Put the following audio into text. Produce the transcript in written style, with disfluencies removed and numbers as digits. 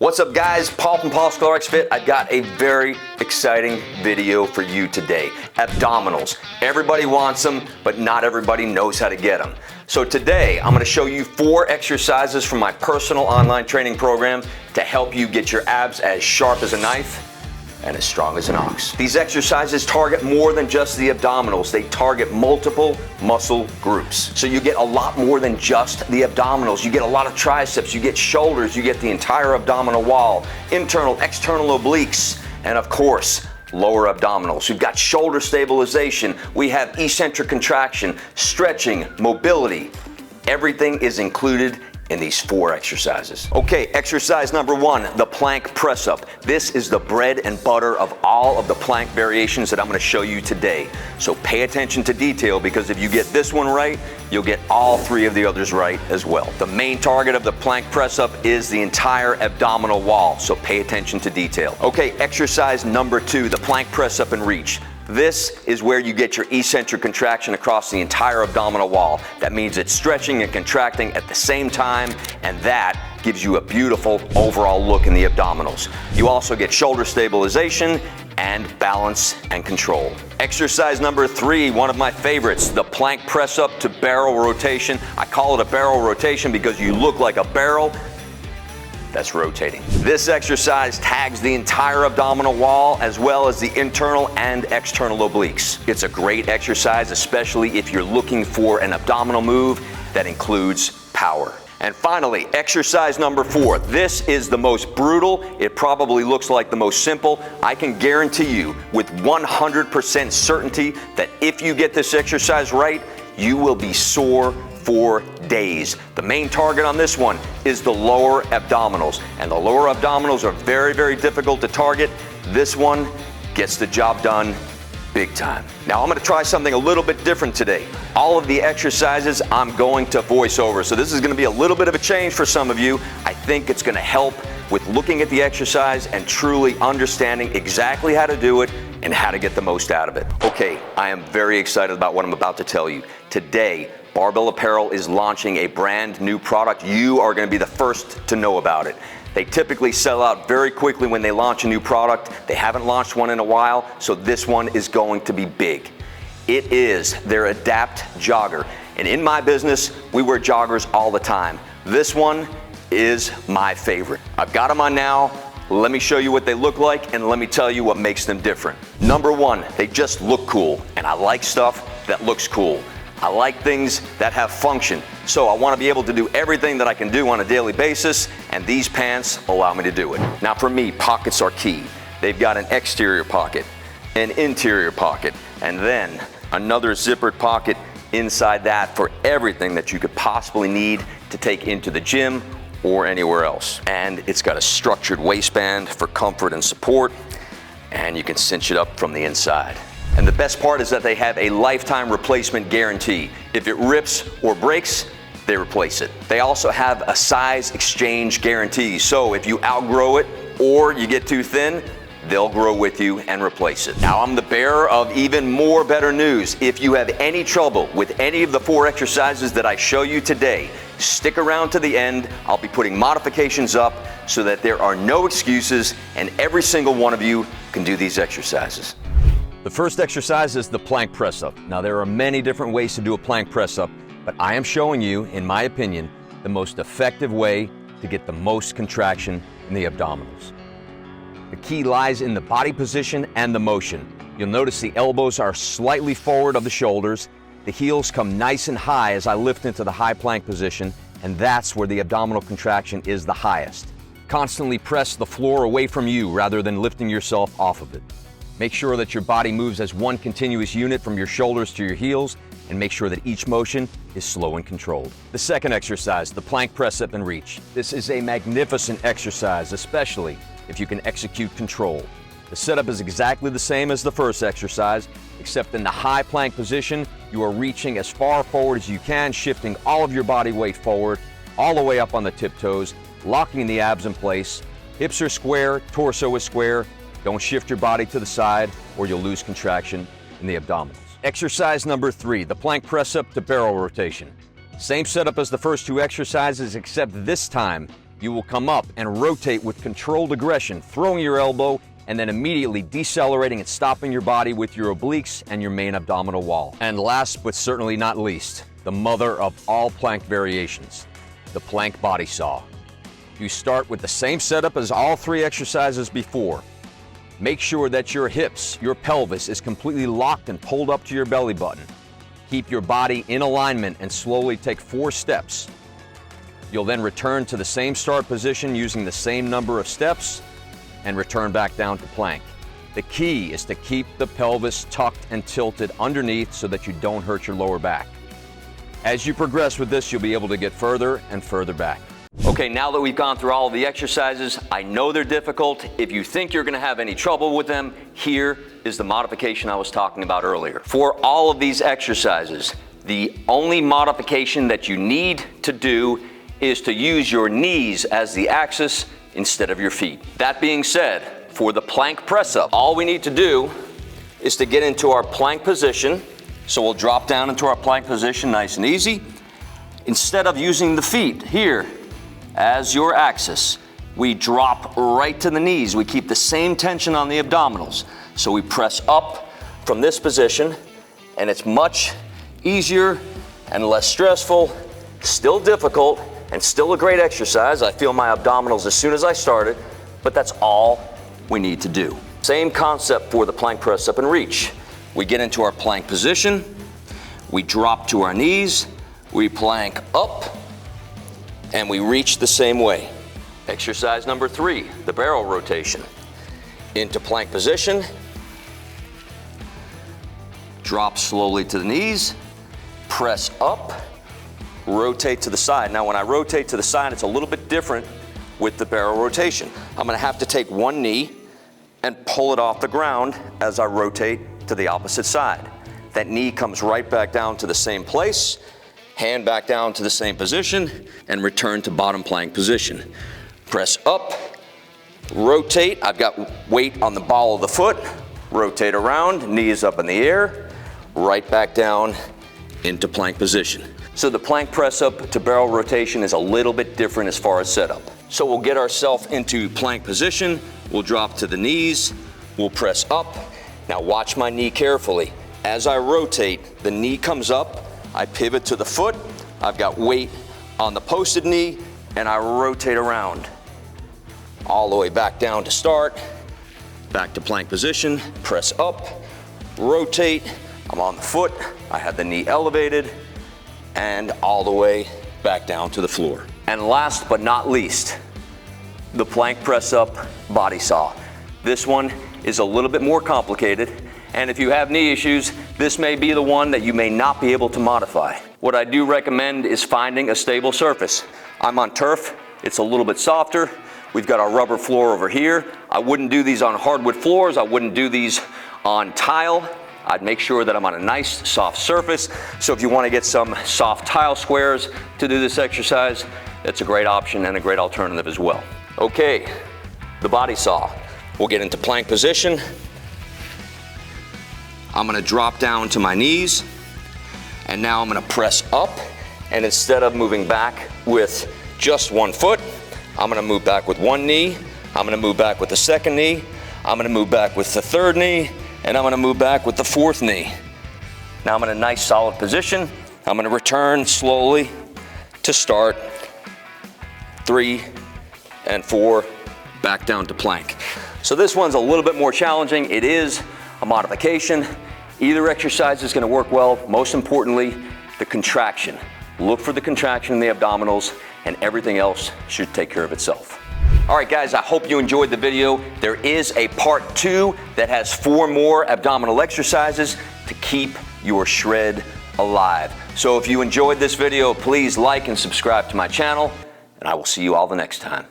What's up guys, Paul from Paul Sklar Fit. I've got a very exciting video for you today. Abdominals. Everybody wants them, but not everybody knows how to get them. So today, I'm gonna show you 4 exercises from my personal online training program to help you get your abs as sharp as a knife and as strong as an ox. These exercises target more than just the abdominals. They target multiple muscle groups. So you get a lot more than just the abdominals. You get a lot of triceps, you get shoulders, you get the entire abdominal wall, internal, external obliques, and of course, lower abdominals. We've got shoulder stabilization, we have eccentric contraction, stretching, mobility. Everything is included in these 4 exercises. Okay, exercise number 1, the plank press up. This is the bread and butter of all of the plank variations that I'm gonna show you today. So pay attention to detail, because if you get this one right, you'll get all 3 of the others right as well. The main target of the plank press up is the entire abdominal wall, so pay attention to detail. Okay, exercise number 2, the plank press up and reach. This is where you get your eccentric contraction across the entire abdominal wall. That means it's stretching and contracting at the same time, and that gives you a beautiful overall look in the abdominals. You also get shoulder stabilization and balance and control. Exercise number 3, one of my favorites, the plank press up to barrel rotation. I call it a barrel rotation because you look like a barrel that's rotating. This exercise tags the entire abdominal wall as well as the internal and external obliques. It's a great exercise, especially if you're looking for an abdominal move that includes power. And finally, exercise number 4. This is the most brutal. It probably looks like the most simple. I can guarantee you with 100% certainty that if you get this exercise right, you will be sore for days. The main target on this one is the lower abdominals, and the lower abdominals are very, very difficult to target. This one gets the job done big time. Now I'm gonna try something a little bit different today. All of the exercises I'm going to voice over, so this is gonna be a little bit of a change for some of you. I think it's gonna help with looking at the exercise and truly understanding exactly how to do it and how to get the most out of it. Okay, I am very excited about what I'm about to tell you. Today, Barbell Apparel is launching a brand new product. You are going to be the first to know about it. They typically sell out very quickly when they launch a new product. They haven't launched one in a while, so this one is going to be big. It is their Adapt Jogger. And in my business, we wear joggers all the time. This one is my favorite. I've got them on now. Let me show you what they look like, and let me tell you what makes them different. Number 1, they just look cool, and I like stuff that looks cool. I like things that have function, so I want to be able to do everything that I can do on a daily basis, and these pants allow me to do it. Now for me, pockets are key. They've got an exterior pocket, an interior pocket, and then another zippered pocket inside that for everything that you could possibly need to take into the gym or anywhere else. And it's got a structured waistband for comfort and support, and you can cinch it up from the inside. And the best part is that they have a lifetime replacement guarantee. If it rips or breaks, they replace it. They also have a size exchange guarantee. So if you outgrow it or you get too thin, they'll grow with you and replace it. Now I'm the bearer of even more better news. If you have any trouble with any of the 4 exercises that I show you today, stick around to the end. I'll be putting modifications up so that there are no excuses and every single one of you can do these exercises. The first exercise is the plank press up. Now there are many different ways to do a plank press up, but I am showing you, in my opinion, the most effective way to get the most contraction in the abdominals. The key lies in the body position and the motion. You'll notice the elbows are slightly forward of the shoulders. The heels come nice and high as I lift into the high plank position, and that's where the abdominal contraction is the highest. Constantly press the floor away from you rather than lifting yourself off of it. Make sure that your body moves as one continuous unit from your shoulders to your heels, and make sure that each motion is slow and controlled. The second exercise, the plank press up and reach. This is a magnificent exercise, especially if you can execute control. The setup is exactly the same as the first exercise, except in the high plank position, you are reaching as far forward as you can, shifting all of your body weight forward, all the way up on the tiptoes, locking the abs in place. Hips are square, torso is square. Don't shift your body to the side or you'll lose contraction in the abdominals. Exercise number 3, the plank press up to barrel rotation. Same setup as the first 2 exercises, except this time You will come up and rotate with controlled aggression, throwing your elbow and then immediately decelerating and stopping your body with your obliques and your main abdominal wall. And last but certainly not least, the mother of all plank variations, the plank body saw. You start with the same setup as all 3 exercises before. Make sure that your hips, your pelvis is completely locked and pulled up to your belly button. Keep your body in alignment and slowly take 4 steps. You'll then return to the same start position using the same number of steps and return back down to plank. The key is to keep the pelvis tucked and tilted underneath so that you don't hurt your lower back. As you progress with this, you'll be able to get further and further back. Okay, now that we've gone through all of the exercises, I know they're difficult. If you think you're gonna have any trouble with them, here is the modification I was talking about earlier. For all of these exercises, the only modification that you need to do is to use your knees as the axis instead of your feet. That being said, for the plank press up, all we need to do is to get into our plank position. So we'll drop down into our plank position nice and easy. Instead of using the feet here as your axis, we drop right to the knees. We keep the same tension on the abdominals. So we press up from this position, and it's much easier and less stressful, still difficult, and still a great exercise. I feel my abdominals as soon as I started, but that's all we need to do. Same concept for the plank press up and reach. We get into our plank position, we drop to our knees, we plank up, and we reach the same way. Exercise number 3, the barrel rotation. Into plank position, drop slowly to the knees, press up, rotate to the side. Now when I rotate to the side, it's a little bit different with the barrel rotation. I'm gonna have to take one knee and pull it off the ground as I rotate to the opposite side. That knee comes right back down to the same place, hand back down to the same position, and return to bottom plank position. Press up, rotate. I've got weight on the ball of the foot, rotate around, knees up in the air, right back down into plank position. So the plank press up to barrel rotation is a little bit different as far as setup. So we'll get ourselves into plank position, we'll drop to the knees, we'll press up. Now watch my knee carefully. As I rotate, the knee comes up, I pivot to the foot, I've got weight on the posted knee, and I rotate around. All the way back down to start, back to plank position, press up, rotate, I'm on the foot, I have the knee elevated, and all the way back down to the floor. And last but not least, the plank press up body saw. This one is a little bit more complicated, and if you have knee issues, this may be the one that you may not be able to modify. What I do recommend is finding a stable surface. I'm on turf, it's a little bit softer. We've got our rubber floor over here. I wouldn't do these on hardwood floors, I wouldn't do these on tile. I'd make sure that I'm on a nice soft surface. So if you want to get some soft tile squares to do this exercise, that's a great option and a great alternative as well. Okay, the body saw. We'll get into plank position. I'm gonna drop down to my knees, and now I'm gonna press up, and instead of moving back with just one foot, I'm gonna move back with one knee, I'm gonna move back with the second knee, I'm gonna move back with the third knee, and I'm gonna move back with the fourth knee. Now I'm in a nice solid position. I'm gonna return slowly to start 3 and 4, back down to plank. So this one's a little bit more challenging. It is a modification. Either exercise is gonna work well. Most importantly, the contraction. Look for the contraction in the abdominals, and everything else should take care of itself. All right, guys, I hope you enjoyed the video. There is a part 2 that has 4 more abdominal exercises to keep your shred alive. So if you enjoyed this video, please like and subscribe to my channel, and I will see you all the next time.